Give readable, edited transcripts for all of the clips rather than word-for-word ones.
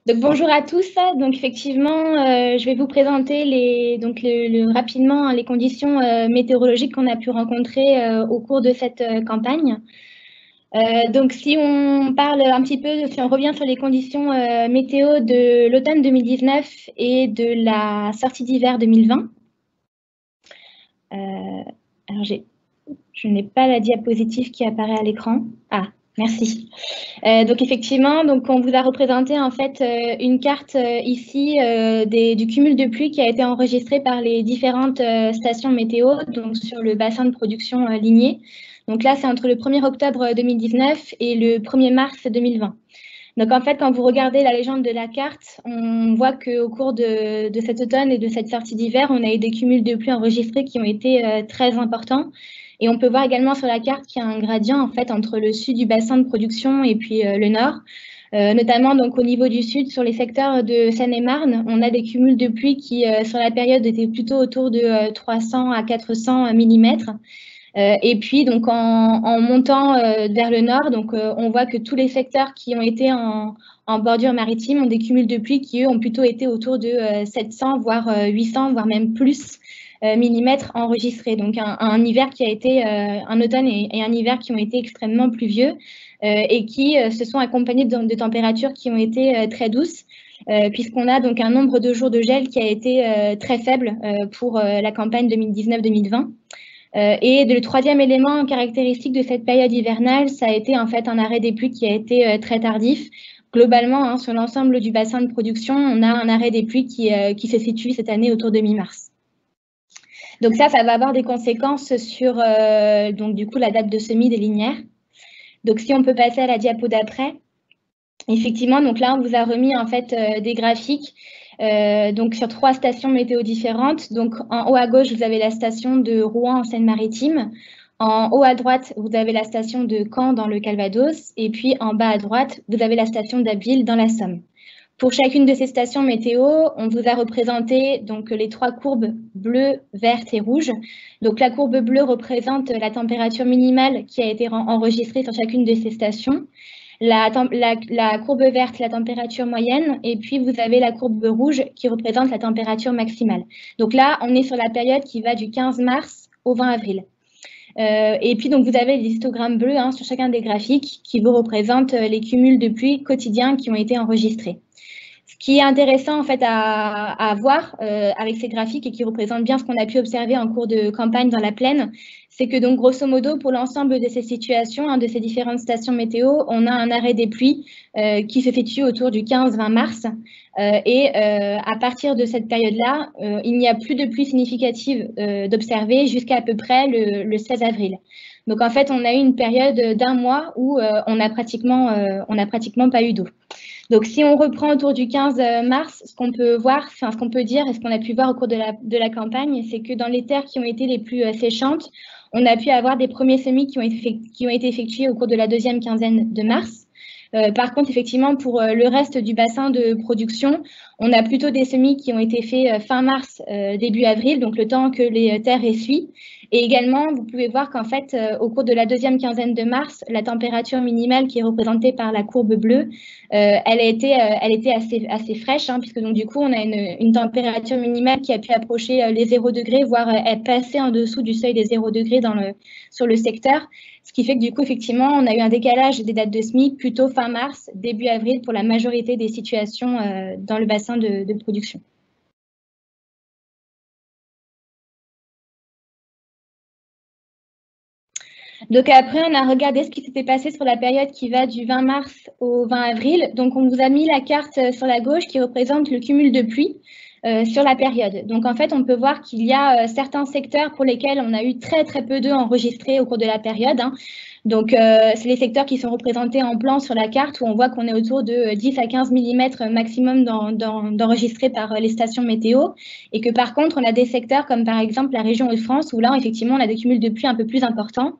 Donc bonjour à tous. Donc effectivement, je vais vous présenter rapidement les conditions météorologiques qu'on a pu rencontrer au cours de cette campagne. Donc si on parle un petit peu, si on revient sur les conditions météo de l'automne 2019 et de la sortie d'hiver 2020. Alors je n'ai pas la diapositive qui apparaît à l'écran. Ah, merci. Donc effectivement, on vous a représenté en fait une carte ici du cumul de pluie qui a été enregistré par les différentes stations météo, donc sur le bassin de production ligné. Donc là, c'est entre le 1er octobre 2019 et le 1er mars 2020. Donc en fait, quand vous regardez la légende de la carte, on voit qu'au cours de cet automne et de cette sortie d'hiver, on a eu des cumuls de pluie enregistrés qui ont été très importants. Et on peut voir également sur la carte qu'il y a un gradient en fait entre le sud du bassin de production et puis le nord. Notamment donc au niveau du sud, sur les secteurs de Seine-et-Marne, on a des cumuls de pluie qui sur la période étaient plutôt autour de 300 à 400 mm. Et puis donc en montant vers le nord, on voit que tous les secteurs qui ont été en bordure maritime ont des cumuls de pluie qui eux ont plutôt été autour de 700 voire 800 voire même plus millimètres enregistrés. Donc un hiver qui a été un automne et un hiver qui ont été extrêmement pluvieux et qui se sont accompagnés de températures qui ont été très douces. Puisqu'on a donc un nombre de jours de gel qui a été très faible pour la campagne 2019-2020. Et le troisième élément caractéristique de cette période hivernale, ça a été en fait un arrêt des pluies qui a été très tardif. Globalement, sur l'ensemble du bassin de production, on a un arrêt des pluies qui se situe cette année autour de mi-mars. Donc ça va avoir des conséquences sur du coup la date de semis des linières. Donc si on peut passer à la diapo d'après. Effectivement, donc là on vous a remis en fait des graphiques donc sur 3 stations météo différentes. Donc en haut à gauche, vous avez la station de Rouen en Seine-Maritime. En haut à droite, vous avez la station de Caen dans le Calvados. Et puis en bas à droite, vous avez la station d'Abbeville dans la Somme. Pour chacune de ces stations météo, on vous a représenté donc les 3 courbes bleues, vertes et rouges. Donc la courbe bleue représente la température minimale qui a été enregistrée sur chacune de ces stations. La courbe verte, la température moyenne, et puis vous avez la courbe rouge qui représente la température maximale. Donc là, on est sur la période qui va du 15 mars au 20 avril. Et puis donc vous avez les histogrammes bleus sur chacun des graphiques qui vous représentent les cumuls de pluie quotidiens qui ont été enregistrés. Ce qui est intéressant en fait à voir avec ces graphiques et qui représente bien ce qu'on a pu observer en cours de campagne dans la plaine, c'est que donc grosso modo pour l'ensemble de ces situations, de ces différentes stations météo, on a un arrêt des pluies qui se situe autour du 15-20 mars. À partir de cette période-là, il n'y a plus de pluie significative d'observer jusqu'à peu près le 16 avril. Donc en fait, on a eu une période d'1 mois où on n'a pratiquement pas eu d'eau. Donc, si on reprend autour du 15 mars, ce qu'on peut voir, ce qu'on peut dire et ce qu'on a pu voir au cours de la campagne, c'est que dans les terres qui ont été les plus séchantes, on a pu avoir des premiers semis qui ont été effectués au cours de la deuxième quinzaine de mars. Par contre, effectivement, pour le reste du bassin de production, on a plutôt des semis qui ont été faits fin mars, début avril, donc le temps que les terres essuient. Et également, vous pouvez voir qu'en fait, au cours de la deuxième quinzaine de mars, la température minimale qui est représentée par la courbe bleue, elle était assez fraîche, puisque donc du coup, on a une température minimale qui a pu approcher les 0 degrés, voire passer en dessous du seuil des 0 degrés sur le secteur. Ce qui fait que du coup, effectivement, on a eu un décalage des dates de semis plutôt fin mars, début avril pour la majorité des situations dans le bassin de production. Donc après, on a regardé ce qui s'était passé sur la période qui va du 20 mars au 20 avril. Donc on vous a mis la carte sur la gauche qui représente le cumul de pluie sur la période. Donc en fait, on peut voir qu'il y a certains secteurs pour lesquels on a eu très peu d'eau enregistrée au cours de la période. Donc c'est les secteurs qui sont représentés en blanc sur la carte où on voit qu'on est autour de 10 à 15 mm maximum d'enregistrés par les stations météo et que par contre, on a des secteurs comme par exemple la région Hauts-de-France où là, effectivement, on a des cumuls de pluie un peu plus importants.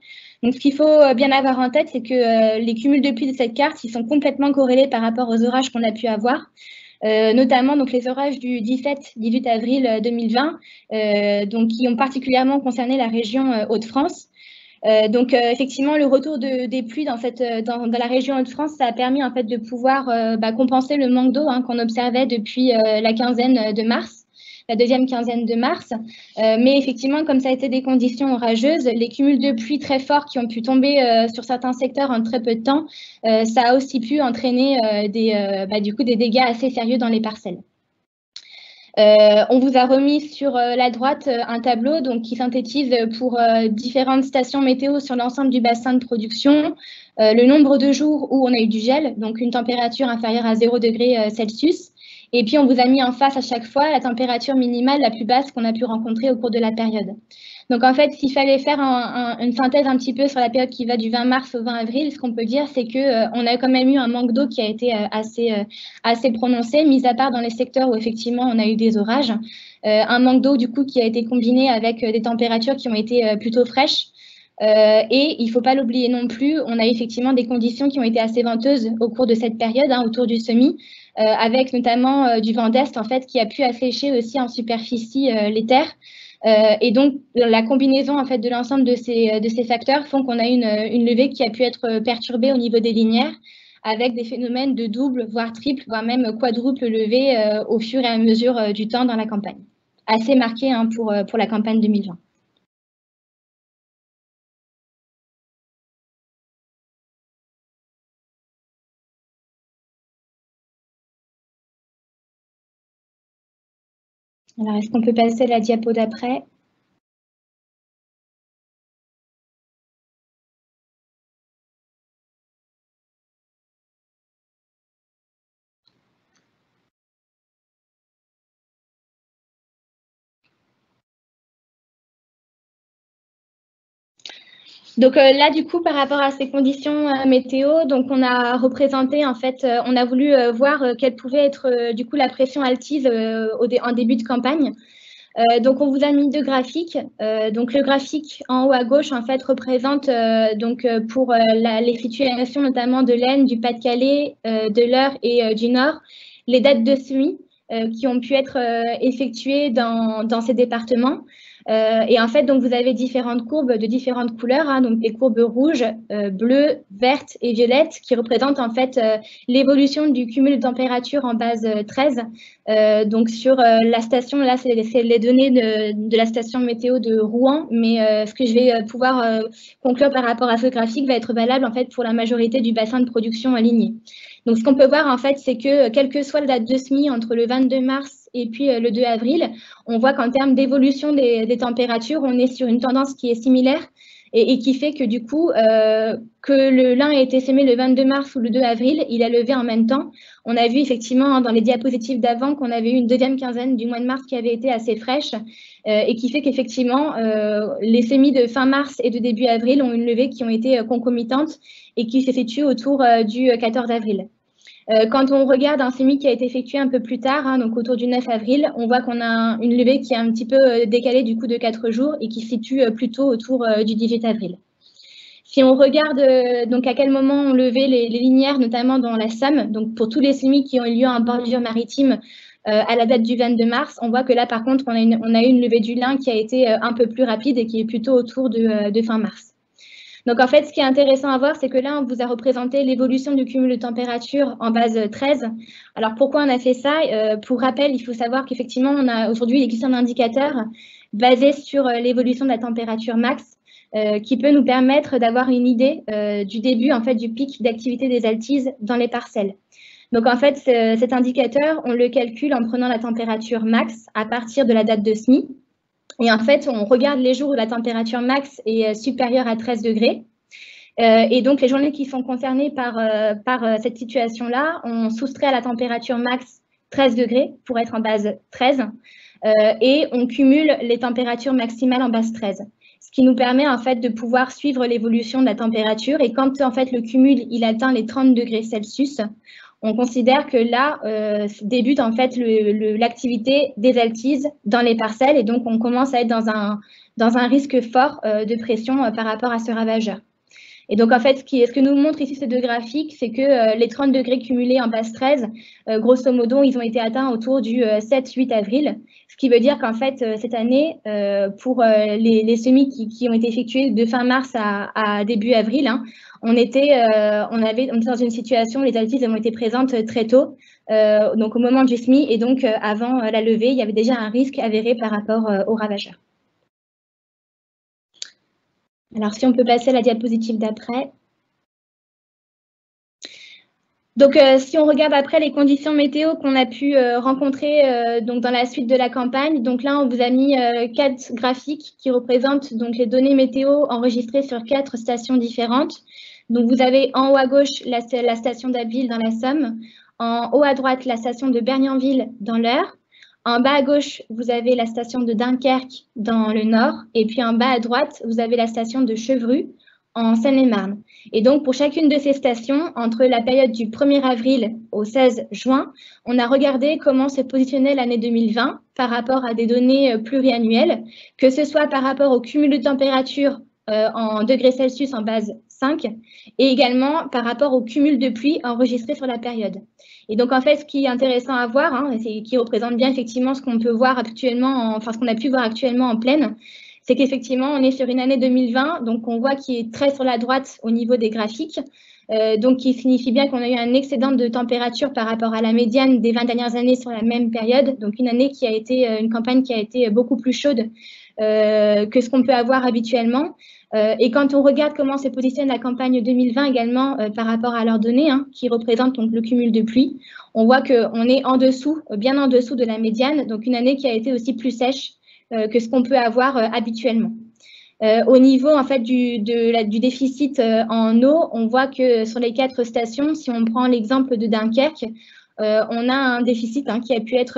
Donc, ce qu'il faut bien avoir en tête, c'est que les cumuls de pluie de cette carte, ils sont complètement corrélés par rapport aux orages qu'on a pu avoir, notamment donc, les orages du 17-18 avril 2020, qui ont particulièrement concerné la région Hauts-de-France. Donc effectivement, le retour des pluies dans la région Hauts-de-France, ça a permis en fait de pouvoir compenser le manque d'eau qu'on observait depuis la quinzaine de mars, la deuxième quinzaine de mars. Mais effectivement, comme ça a été des conditions orageuses, les cumuls de pluie très forts qui ont pu tomber sur certains secteurs en très peu de temps, ça a aussi pu entraîner des dégâts assez sérieux dans les parcelles. On vous a remis sur la droite un tableau qui synthétise pour différentes stations météo sur l'ensemble du bassin de production le nombre de jours où on a eu du gel, donc une température inférieure à 0 degré Celsius. Et puis, on vous a mis en face à chaque fois la température minimale la plus basse qu'on a pu rencontrer au cours de la période. Donc, en fait, s'il fallait faire une synthèse un petit peu sur la période qui va du 20 mars au 20 avril, ce qu'on peut dire, c'est qu'on a quand même eu un manque d'eau qui a été assez prononcé, mis à part dans les secteurs où effectivement on a eu des orages. Un manque d'eau, du coup, qui a été combiné avec des températures qui ont été plutôt fraîches. Et il ne faut pas l'oublier non plus, on a effectivement des conditions qui ont été assez venteuses au cours de cette période, autour du semis, avec notamment du vent d'est, en fait, qui a pu assécher aussi en superficie les terres. Et donc, la combinaison en fait, de l'ensemble de ces facteurs font qu'on a une levée qui a pu être perturbée au niveau des linières, avec des phénomènes de double, voire triple, voire même quadruple levée au fur et à mesure du temps dans la campagne. Assez marqué pour la campagne 2020. Alors, est-ce qu'on peut passer à la diapo d'après ? Donc là, du coup, par rapport à ces conditions météo, donc on a représenté, en fait, on a voulu voir quelle pouvait être, du coup, la pression altise en début de campagne. Donc, on vous a mis deux graphiques. Donc, le graphique en haut à gauche, en fait, représente pour les situations notamment de l'Aisne, du Pas-de-Calais, de l'Eure et du Nord, les dates de semis qui ont pu être effectuées dans ces départements. Et en fait, donc, vous avez différentes courbes de différentes couleurs, donc des courbes rouges, bleues, vertes et violettes qui représentent en fait l'évolution du cumul de température en base 13. Donc, sur la station, là, c'est les données de la station météo de Rouen, mais ce que je vais pouvoir conclure par rapport à ce graphique va être valable en fait pour la majorité du bassin de production aligné. Donc, ce qu'on peut voir, en fait, c'est que quelle que soit la date de semis entre le 22 mars et puis le 2 avril, on voit qu'en termes d'évolution des températures, on est sur une tendance qui est similaire et qui fait que du coup, que l'un ait été semé le 22 mars ou le 2 avril, il a levé en même temps. On a vu effectivement dans les diapositives d'avant qu'on avait eu une deuxième quinzaine du mois de mars qui avait été assez fraîche et qui fait qu'effectivement, les semis de fin mars et de début avril ont une levée qui ont été concomitantes et qui s'effectuent autour du 14 avril. Quand on regarde un semis qui a été effectué un peu plus tard, donc autour du 9 avril, on voit qu'on a une levée qui est un petit peu décalée du coup de 4 jours et qui se situe plutôt autour du 18 avril. Si on regarde donc à quel moment on levait les linières, notamment dans la Somme, donc pour tous les semis qui ont eu lieu en bordure maritime à la date du 22 mars, on voit que là par contre on a eu une levée du lin qui a été un peu plus rapide et qui est plutôt autour de fin mars. Donc, en fait, ce qui est intéressant à voir, c'est que là, on vous a représenté l'évolution du cumul de température en base 13. Alors, pourquoi on a fait ça? Pour rappel, il faut savoir qu'effectivement, aujourd'hui, il existe un indicateur basé sur l'évolution de la température max qui peut nous permettre d'avoir une idée du début, en fait, du pic d'activité des altises dans les parcelles. Donc, en fait, cet indicateur, on le calcule en prenant la température max à partir de la date de semis. Et en fait, on regarde les jours où la température max est supérieure à 13 degrés. Et donc, les journées qui sont concernées par cette situation-là, on soustrait à la température max 13 degrés pour être en base 13. Et on cumule les températures maximales en base 13. Ce qui nous permet en fait de pouvoir suivre l'évolution de la température. Et quand en fait le cumul il atteint les 30 degrés Celsius, on considère que là débute en fait l'activité des altises dans les parcelles et donc on commence à être dans un risque fort de pression par rapport à ce ravageur. Et donc, en fait, ce que nous montrent ici ces deux graphiques, c'est que les 30 degrés cumulés en base 13, grosso modo, ils ont été atteints autour du 7-8 avril, ce qui veut dire qu'en fait, cette année, pour les semis qui ont été effectués de fin mars à début avril, hein, on était dans une situation où les altises ont été présentes très tôt, donc au moment du semis, et donc avant la levée, il y avait déjà un risque avéré par rapport aux ravageurs. Alors, si on peut passer à la diapositive d'après. Donc, si on regarde après les conditions météo qu'on a pu rencontrer donc dans la suite de la campagne, donc là, on vous a mis 4 graphiques qui représentent donc les données météo enregistrées sur 4 stations différentes. Donc, vous avez en haut à gauche la station d'Abbeville dans la Somme, en haut à droite la station de Bernianville dans l'Eure, en bas à gauche, vous avez la station de Dunkerque dans le Nord, et puis en bas à droite, vous avez la station de Chevru en Seine-et-Marne. Et donc, pour chacune de ces stations, entre la période du 1er avril au 16 juin, on a regardé comment se positionnait l'année 2020 par rapport à des données pluriannuelles, que ce soit par rapport au cumul de température en degrés Celsius en base 5, et également par rapport au cumul de pluie enregistré sur la période. Et donc, en fait, ce qui est intéressant à voir, hein, qui représente bien effectivement ce qu'on peut voir actuellement, ce qu'on a pu voir actuellement en plaine, c'est qu'effectivement, on est sur une année 2020, donc on voit qui est très sur la droite au niveau des graphiques, donc qui signifie bien qu'on a eu un excédent de température par rapport à la médiane des 20 dernières années sur la même période, donc une année qui a été, une campagne qui a été beaucoup plus chaude que ce qu'on peut avoir habituellement. Et quand on regarde comment se positionne la campagne 2020 également par rapport à leurs données, hein, qui représentent donc le cumul de pluie, on voit qu'on est en dessous, bien en dessous de la médiane, donc une année qui a été aussi plus sèche que ce qu'on peut avoir habituellement. Au niveau en fait du déficit en eau, on voit que sur les 4 stations, si on prend l'exemple de Dunkerque, on a un déficit qui a pu être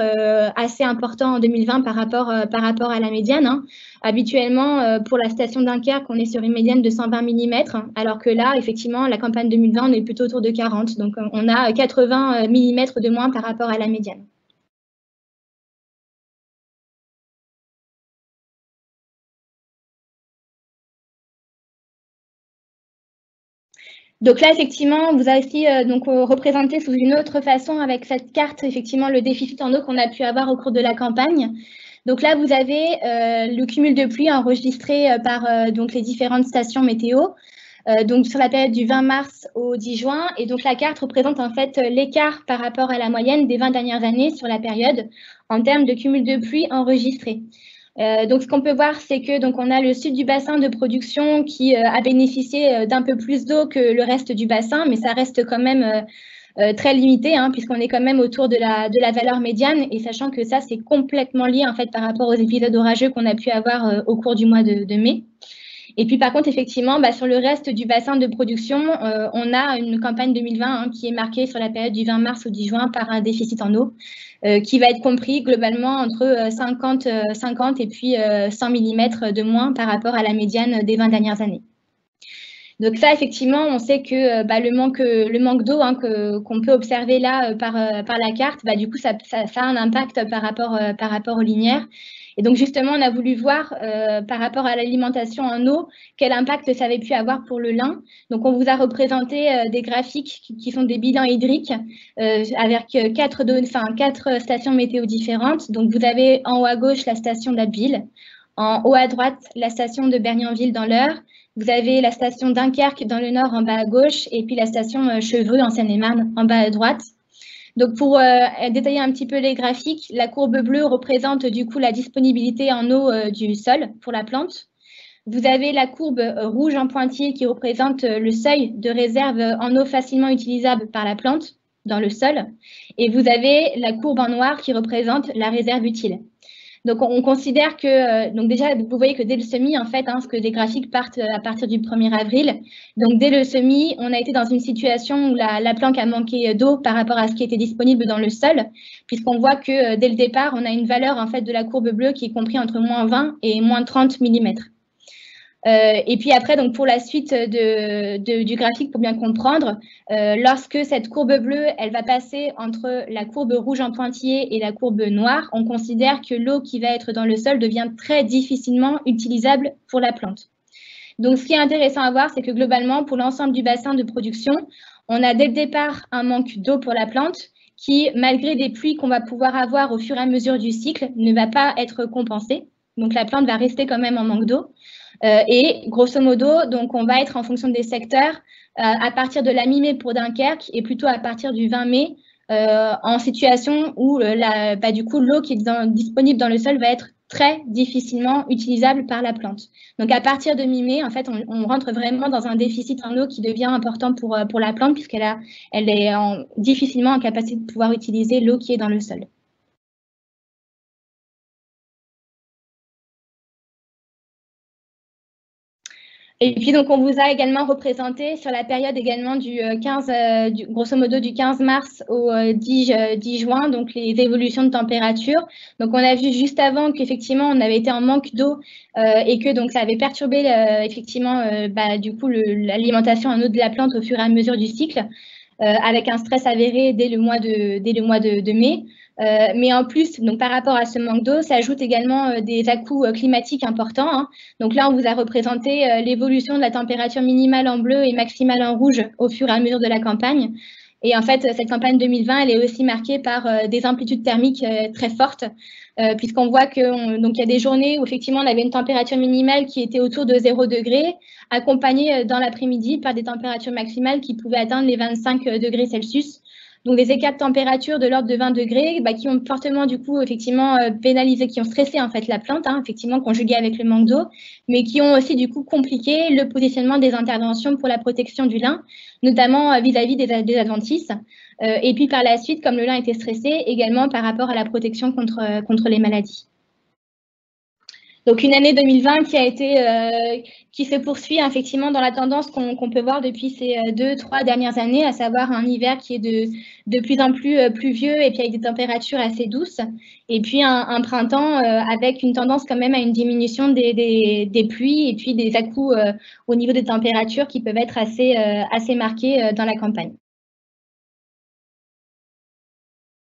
assez important en 2020 par rapport à la médiane. Hein. Habituellement, pour la station Dunkerque, on est sur une médiane de 120 mm, alors que là, effectivement, la campagne 2020, on est plutôt autour de 40. Donc, on a 80 mm de moins par rapport à la médiane. Donc là, effectivement, vous avez aussi représenté sous une autre façon avec cette carte, effectivement, le déficit en eau qu'on a pu avoir au cours de la campagne. Donc là, vous avez le cumul de pluie enregistré par donc les différentes stations météo, donc sur la période du 20 mars au 10 juin. Et donc la carte représente en fait l'écart par rapport à la moyenne des 20 dernières années sur la période en termes de cumul de pluie enregistré. Donc, ce qu'on peut voir, c'est que donc on a le sud du bassin de production qui a bénéficié d'un peu plus d'eau que le reste du bassin, mais ça reste quand même très limité, hein, puisqu'on est quand même autour de la valeur médiane, et sachant que ça, c'est complètement lié en fait par rapport aux épisodes orageux qu'on a pu avoir au cours du mois de mai. Et puis, par contre, effectivement, sur le reste du bassin de production, on a une campagne 2020 qui est marquée sur la période du 20 mars au 10 juin par un déficit en eau qui va être compris globalement entre 50 et puis 100 mm de moins par rapport à la médiane des 20 dernières années. Donc ça, effectivement, on sait que le manque d'eau qu'on peut observer là par la carte, du coup, ça a un impact par rapport aux linéaires. Et donc, justement, on a voulu voir par rapport à l'alimentation en eau, quel impact ça avait pu avoir pour le lin. Donc, on vous a représenté des graphiques qui sont des bilans hydriques avec 4 stations météo différentes. Donc, vous avez en haut à gauche la station d'Abbeville, en haut à droite la station de Bernianville dans l'Eure. Vous avez la station Dunkerque dans le nord en bas à gauche et puis la station Chevru en Seine-et-Marne en bas à droite. Donc, pour détailler un petit peu les graphiques, la courbe bleue représente du coup la disponibilité en eau du sol pour la plante. Vous avez la courbe rouge en pointillé qui représente le seuil de réserve en eau facilement utilisable par la plante dans le sol. Et vous avez la courbe en noir qui représente la réserve utile. Donc, on considère que, donc déjà, vous voyez que dès le semis, en fait, parce que les graphiques partent à partir du 1er avril, donc dès le semis, on a été dans une situation où la planque a manqué d'eau par rapport à ce qui était disponible dans le sol, puisqu'on voit que dès le départ, on a une valeur en fait de la courbe bleue qui est comprise entre moins 20 et moins 30 mm. Et puis après, donc pour la suite du graphique, pour bien comprendre, lorsque cette courbe bleue, elle va passer entre la courbe rouge en pointillé et la courbe noire, on considère que l'eau qui va être dans le sol devient très difficilement utilisable pour la plante. Donc, ce qui est intéressant à voir, c'est que globalement, pour l'ensemble du bassin de production, on a dès le départ un manque d'eau pour la plante qui, malgré des pluies qu'on va pouvoir avoir au fur et à mesure du cycle, ne va pas être compensé. Donc, la plante va rester quand même en manque d'eau. Et grosso modo, donc, on va être en fonction des secteurs à partir de la mi-mai pour Dunkerque et plutôt à partir du 20 mai en situation où du coup, l'eau qui est disponible dans le sol va être très difficilement utilisable par la plante. Donc, à partir de mi-mai, en fait, on rentre vraiment dans un déficit en eau qui devient important pour la plante puisqu'elle est difficilement en capacité de pouvoir utiliser l'eau qui est dans le sol. Et puis, donc, on vous a également représenté sur la période également grosso modo du 15 mars au 10 juin, donc les évolutions de température. Donc, on a vu juste avant qu'effectivement, on avait été en manque d'eau et que donc ça avait perturbé effectivement du coup l'alimentation en eau de la plante au fur et à mesure du cycle, avec un stress avéré dès le mois de mai. Mais en plus, donc par rapport à ce manque d'eau, s'ajoutent également des à-coups climatiques importants. Hein. Donc là, on vous a représenté l'évolution de la température minimale en bleu et maximale en rouge au fur et à mesure de la campagne. Et en fait, cette campagne 2020, elle est aussi marquée par des amplitudes thermiques très fortes, puisqu'on voit qu'il y a des journées où effectivement on avait une température minimale qui était autour de 0 degré, accompagnée dans l'après-midi par des températures maximales qui pouvaient atteindre les 25 degrés Celsius. Donc des écarts de température de l'ordre de 20 degrés qui ont fortement du coup effectivement pénalisé, qui ont stressé en fait la plante, hein, effectivement conjugué avec le manque d'eau, mais qui ont aussi du coup compliqué le positionnement des interventions pour la protection du lin, notamment vis-à-vis des adventices. Et puis par la suite, comme le lin était stressé, également par rapport à la protection contre les maladies. Donc une année 2020 qui se poursuit effectivement dans la tendance qu'on peut voir depuis ces 2-3 dernières années, à savoir un hiver qui est de plus en plus pluvieux et puis avec des températures assez douces, et puis un printemps avec une tendance quand même à une diminution des pluies et puis des à-coups au niveau des températures qui peuvent être assez marqués dans la campagne.